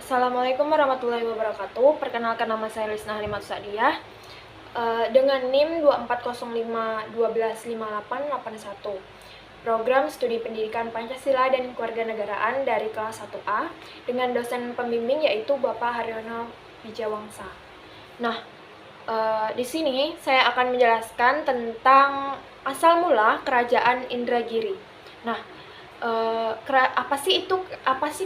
Assalamualaikum warahmatullahi wabarakatuh. Perkenalkan, nama saya Lisna Halimat Sadiah dengan NIM 2405125881. Program Studi Pendidikan Pancasila dan Kewarganegaraan dari kelas 1A dengan dosen pembimbing yaitu Bapak Haryono Wijawangsa. Nah, di sini saya akan menjelaskan tentang asal mula Kerajaan Indragiri. Nah, apa sih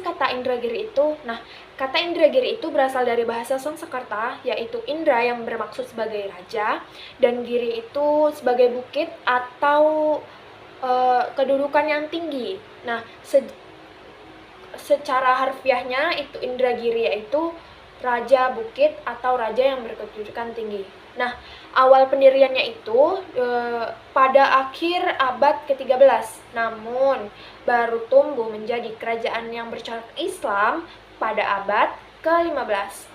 kata Indragiri itu? Nah, kata Indragiri itu berasal dari bahasa Sanskerta, yaitu Indra yang bermaksud sebagai raja, dan Giri itu sebagai bukit atau kedudukan yang tinggi. Nah, secara harfiahnya itu Indragiri yaitu raja bukit atau raja yang berkedudukan tinggi. Nah, awal pendiriannya itu pada akhir abad ke-13, namun baru tumbuh menjadi kerajaan yang bercorak Islam pada abad ke-15.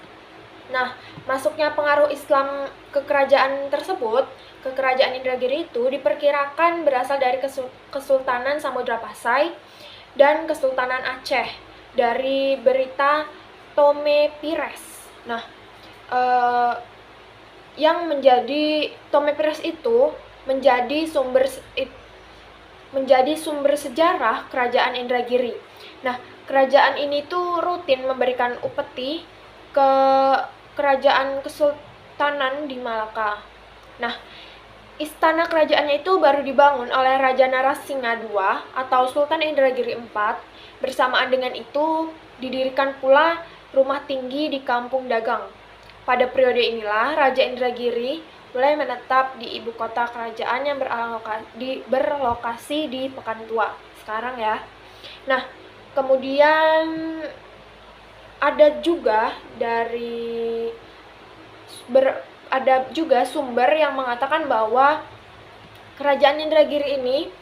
Nah, masuknya pengaruh Islam ke kerajaan tersebut, ke kerajaan Indragiri itu diperkirakan berasal dari Kesultanan Samudra Pasai dan Kesultanan Aceh dari berita Tome Pires. Nah, yang menjadi Tome Pires itu menjadi sumber sejarah kerajaan Indragiri. Nah, kerajaan ini tuh rutin memberikan upeti ke kerajaan Kesultanan di Malaka. Nah, istana kerajaannya itu baru dibangun oleh Raja Narasingha II atau Sultan Indragiri IV. Bersamaan dengan itu didirikan pula rumah tinggi di Kampung Dagang. Pada periode inilah Raja Indragiri mulai menetap di ibu kota kerajaan yang berlokasi di Pekantua sekarang ya. Nah, kemudian ada juga sumber yang mengatakan bahwa kerajaan Indragiri ini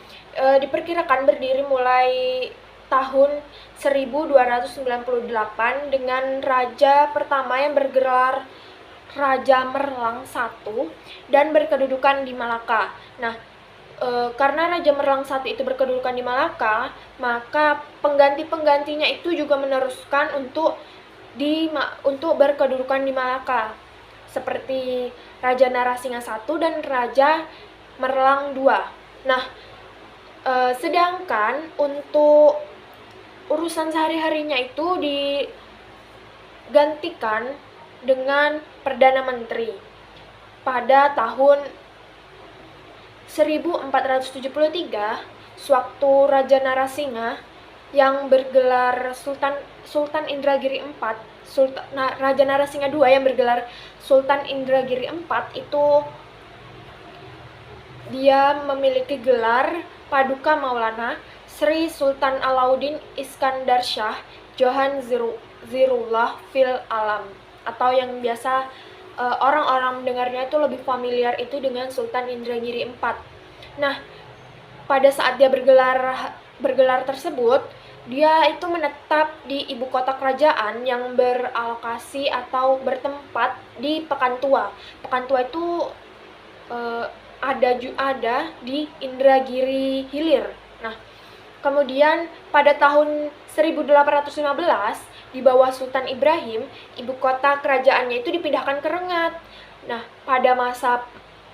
diperkirakan berdiri mulai tahun 1298 dengan raja pertama yang bergelar Raja Merlang I dan berkedudukan di Malaka. Nah, karena Raja Merlang I itu berkedudukan di Malaka, maka pengganti-penggantinya itu juga meneruskan untuk berkedudukan di Malaka, seperti Raja Narasingha I dan Raja Merlang II. Nah, sedangkan untuk urusan sehari-harinya itu digantikan dengan Perdana Menteri pada tahun 1473, sewaktu Raja Narasingha yang bergelar Sultan Indragiri IV, Raja Narasingha II yang bergelar Sultan Indragiri IV itu dia memiliki gelar Paduka Maulana Sri Sultan Alauddin Iskandar Shah Johan Zirullah fil Alam, atau yang biasa orang-orang mendengarnya itu lebih familiar itu dengan Sultan Indragiri IV. Nah, pada saat dia bergelar tersebut, dia itu menetap di ibu kota kerajaan yang beralokasi atau bertempat di Pekantua. Pekantua itu ada di Indragiri Hilir. Nah, kemudian pada tahun 1815 di bawah Sultan Ibrahim, ibu kota kerajaannya itu dipindahkan ke Rengat. Nah, pada masa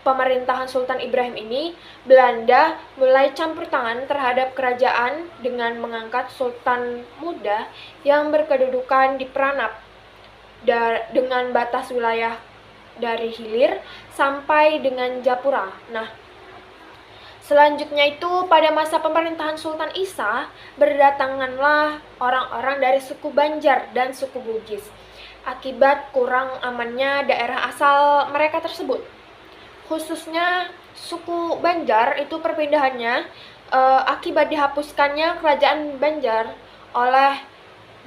pemerintahan Sultan Ibrahim ini, Belanda mulai campur tangan terhadap kerajaan dengan mengangkat sultan muda yang berkedudukan di Peranap dengan batas wilayah dari Hilir sampai dengan Japura. Nah, selanjutnya itu pada masa pemerintahan Sultan Isa, berdatanganlah orang-orang dari suku Banjar dan suku Bugis akibat kurang amannya daerah asal mereka tersebut. Khususnya suku Banjar itu perpindahannya akibat dihapuskannya kerajaan Banjar oleh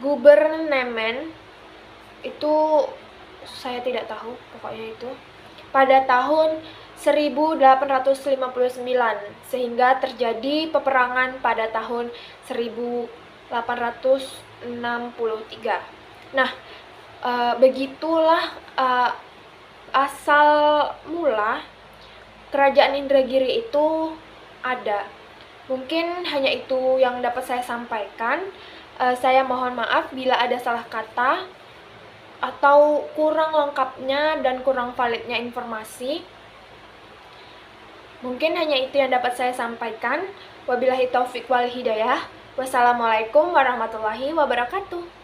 gubernemen, itu saya tidak tahu pokoknya itu, pada tahun 1859 sehingga terjadi peperangan pada tahun 1863. Nah, begitulah asal mula kerajaan Indragiri itu ada. Mungkin hanya itu yang dapat saya sampaikan. Saya mohon maaf bila ada salah kata atau kurang lengkapnya dan kurang validnya informasi. Mungkin hanya itu yang dapat saya sampaikan. Wabillahi taufik wal hidayah. Wassalamualaikum warahmatullahi wabarakatuh.